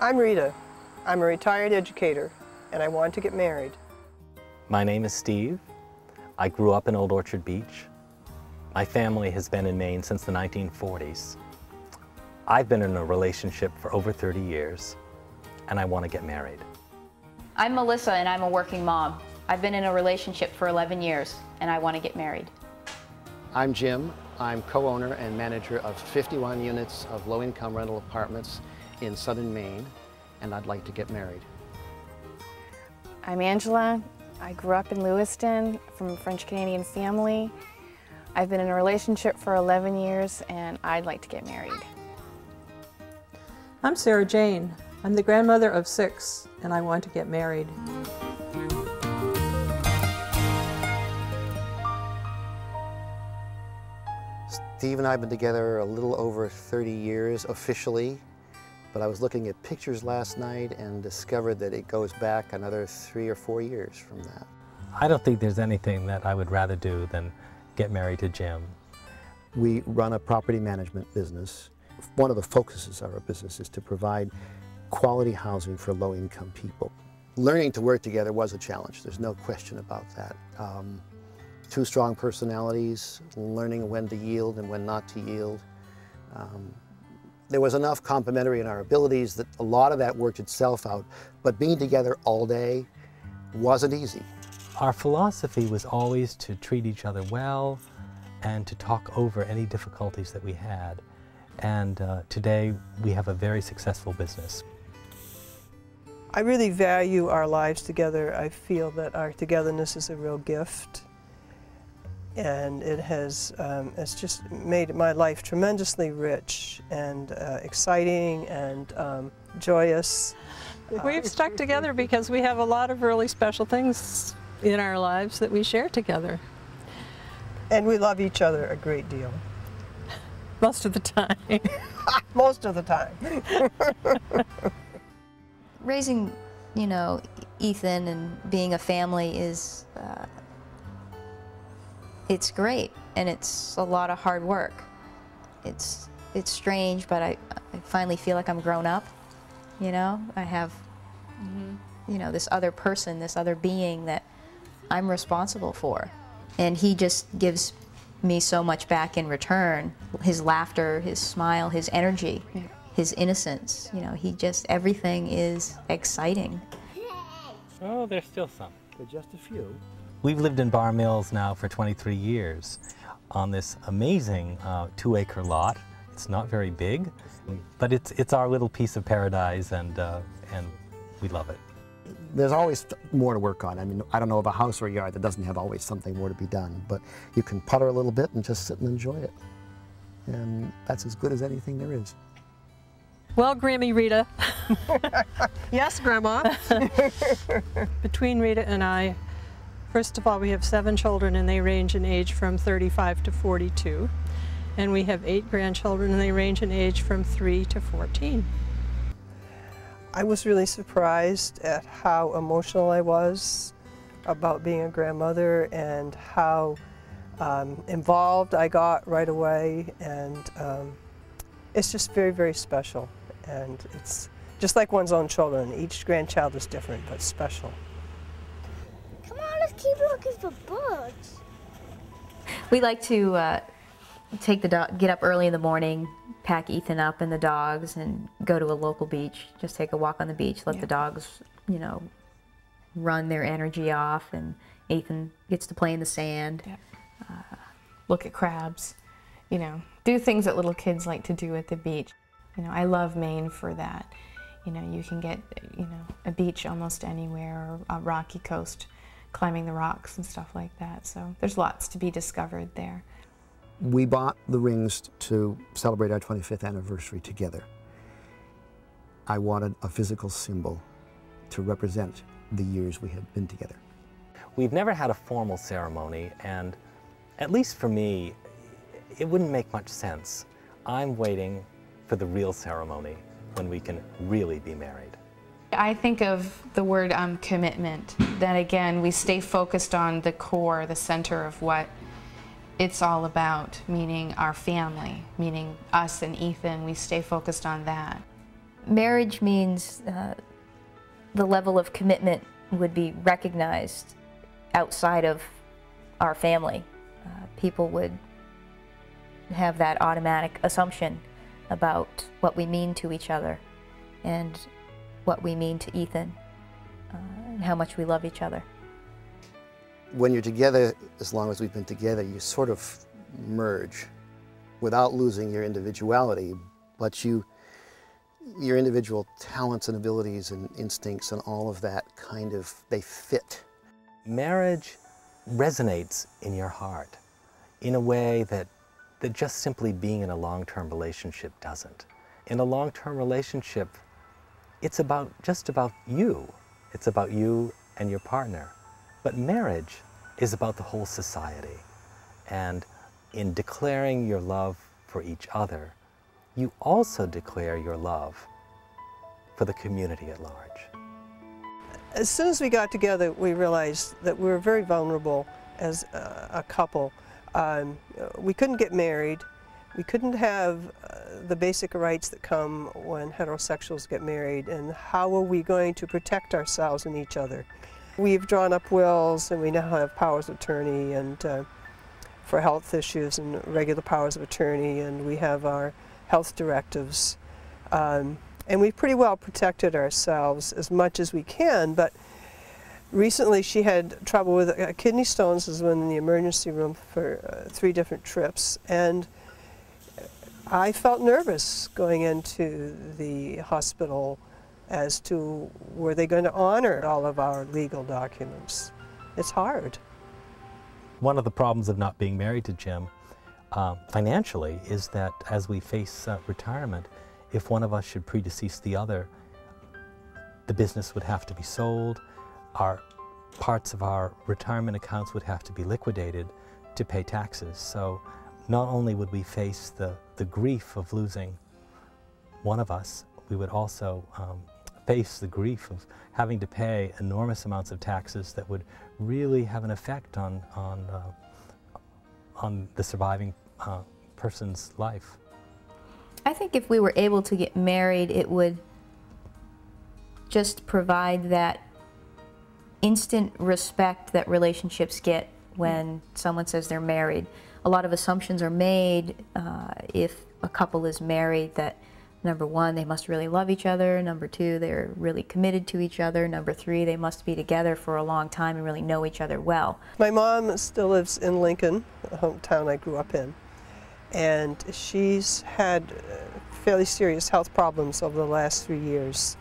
I'm Rita. I'm a retired educator, and I want to get married. My name is Steve. I grew up in Old Orchard Beach. My family has been in Maine since the 1940s. I've been in a relationship for over 30 years, and I want to get married. I'm Melissa, and I'm a working mom. I've been in a relationship for 11 years, and I want to get married. I'm Jim. I'm co-owner and manager of 51 units of low-income rental apartments in southern Maine, and I'd like to get married. I'm Angela. I grew up in Lewiston from a French-Canadian family. I've been in a relationship for 11 years, and I'd like to get married. I'm Sarah Jane. I'm the grandmother of 6, and I want to get married. Steve and I have been together a little over 30 years officially, but I was looking at pictures last night and discovered that it goes back another 3 or 4 years from that. I don't think there's anything that I would rather do than get married to Jim. We run a property management business. One of the focuses of our business is to provide quality housing for low-income people. Learning to work together was a challenge, there's no question about that. Two strong personalities, learning when to yield and when not to yield. There was enough complementary in our abilities that a lot of that worked itself out, but being together all day wasn't easy. Our philosophy was always to treat each other well and to talk over any difficulties that we had. And today we have a very successful business. I really value our lives together. I feel that our togetherness is a real gift. And it has it's just made my life tremendously rich and exciting and joyous. We've stuck together because we have a lot of really special things in our lives that we share together. And we love each other a great deal. Most of the time. Most of the time. Raising, you know, Ethan and being a family is, it's great, and it's a lot of hard work. It's strange, but I finally feel like I'm grown up, you know? I have, you know, this other person, this other being that I'm responsible for. And he just gives me so much back in return. His laughter, his smile, his energy, his innocence, you know, he just, everything is exciting. Oh, there's still some. There's just a few. We've lived in Bar Mills now for 23 years on this amazing 2-acre lot. It's not very big, but it's our little piece of paradise, and we love it. There's always more to work on. I mean, I don't know of a house or a yard that doesn't have always something more to be done, but you can putter a little bit and just sit and enjoy it. And that's as good as anything there is. Well, Grammy Rita. Yes, Grandma. Between Rita and I, first of all, we have 7 children, and they range in age from 35 to 42. And we have 8 grandchildren, and they range in age from 3 to 14. I was really surprised at how emotional I was about being a grandmother and how involved I got right away. And it's just very, very special. And it's just like one's own children. Each grandchild is different, but special. Come on, let's keep looking for birds. We like to take the dog, get up early in the morning, pack Ethan up and the dogs, and go to a local beach. Just take a walk on the beach, let the dogs, you know, run their energy off, and Ethan gets to play in the sand. Look at crabs, you know, do things that little kids like to do at the beach. You know, I love Maine for that. You know, you can get, you know, a beach almost anywhere, or a rocky coast, climbing the rocks and stuff like that. So there's lots to be discovered there. We bought the rings to celebrate our 25th anniversary together. I wanted a physical symbol to represent the years we had been together. We've never had a formal ceremony, and at least for me, it wouldn't make much sense. I'm waiting for the real ceremony when we can really be married. I think of the word commitment, that again, we stay focused on the core, the center of what it's all about, meaning our family, meaning us and Ethan. We stay focused on that. Marriage means the level of commitment would be recognized outside of our family. People would have that automatic assumption about what we mean to each other and what we mean to Ethan and how much we love each other. When you're together, as long as we've been together, you sort of merge without losing your individuality, but your individual talents and abilities and instincts and all of that they fit. Marriage resonates in your heart in a way that just simply being in a long-term relationship doesn't. In a long-term relationship, it's just about you. It's about you and your partner. But marriage is about the whole society. And in declaring your love for each other, you also declare your love for the community at large. As soon as we got together, we realized that we were very vulnerable as a couple. We couldn't get married. We couldn't have the basic rights that come when heterosexuals get married, and how are we going to protect ourselves and each other? We've drawn up wills, and we now have powers of attorney and for health issues and regular powers of attorney, and we have our health directives. And we've pretty well protected ourselves as much as we can, but recently she had trouble with kidney stones, has been in the emergency room for 3 different trips, and I felt nervous going into the hospital as to were they going to honor all of our legal documents. It's hard. One of the problems of not being married to Jim financially is that as we face retirement, if one of us should predecease the other, the business would have to be sold, parts of our retirement accounts would have to be liquidated to pay taxes. So not only would we face the grief of losing one of us, we would also face the grief of having to pay enormous amounts of taxes that would really have an effect on the surviving person's life. I think if we were able to get married, it would just provide that instant respect that relationships get when someone says they're married. A lot of assumptions are made if a couple is married that, number 1, they must really love each other, number 2, they're really committed to each other, number 3, they must be together for a long time and really know each other well. My mom still lives in Lincoln, the hometown I grew up in, and she's had fairly serious health problems over the last 3 years.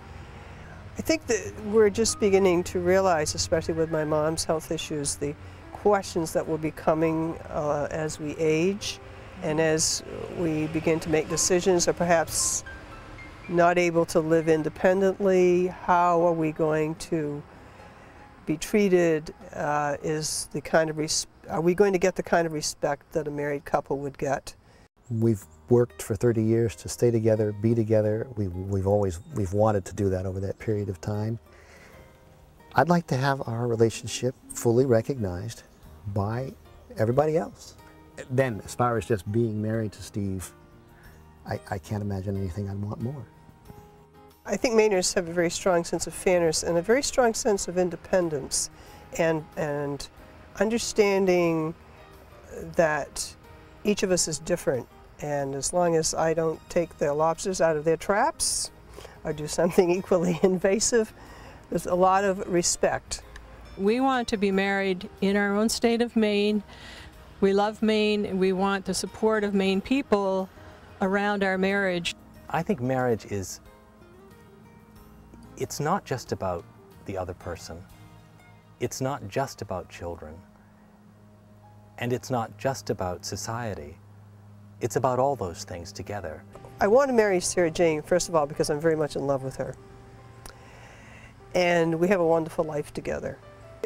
I think that we're just beginning to realize, especially with my mom's health issues, the questions that will be coming as we age and as we begin to make decisions, or perhaps not able to live independently. How are we going to be treated? Are we going to get the kind of respect that a married couple would get? We've worked for 30 years to stay together, be together. We've wanted to do that over that period of time. I'd like to have our relationship fully recognized by everybody else. Then, as far as just being married to Steve, I can't imagine anything I'd want more. I think Mainers have a very strong sense of fairness and a very strong sense of independence, and understanding that each of us is different. And as long as I don't take the lobsters out of their traps or do something equally invasive, there's a lot of respect. We want to be married in our own state of Maine. We love Maine, and we want the support of Maine people around our marriage. I think marriage it's not just about the other person. It's not just about children. And it's not just about society. It's about all those things together. I want to marry Sarah Jane, first of all, because I'm very much in love with her. And we have a wonderful life together.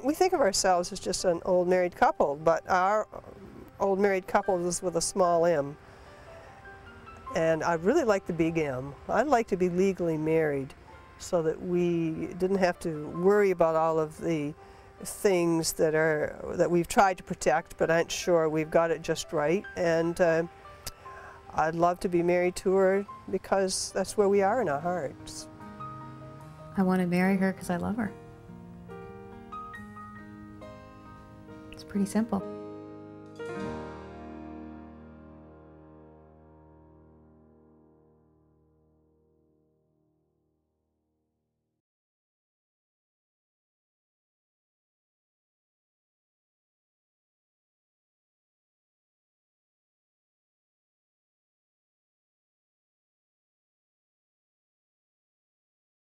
We think of ourselves as just an old married couple, but our old married couple is with a small m. And I really like the big M. I'd like to be legally married so that we didn't have to worry about all of the things that we've tried to protect but aren't sure we've got it just right. And I'd love to be married to her because that's where we are in our hearts. I want to marry her because I love her. It's pretty simple.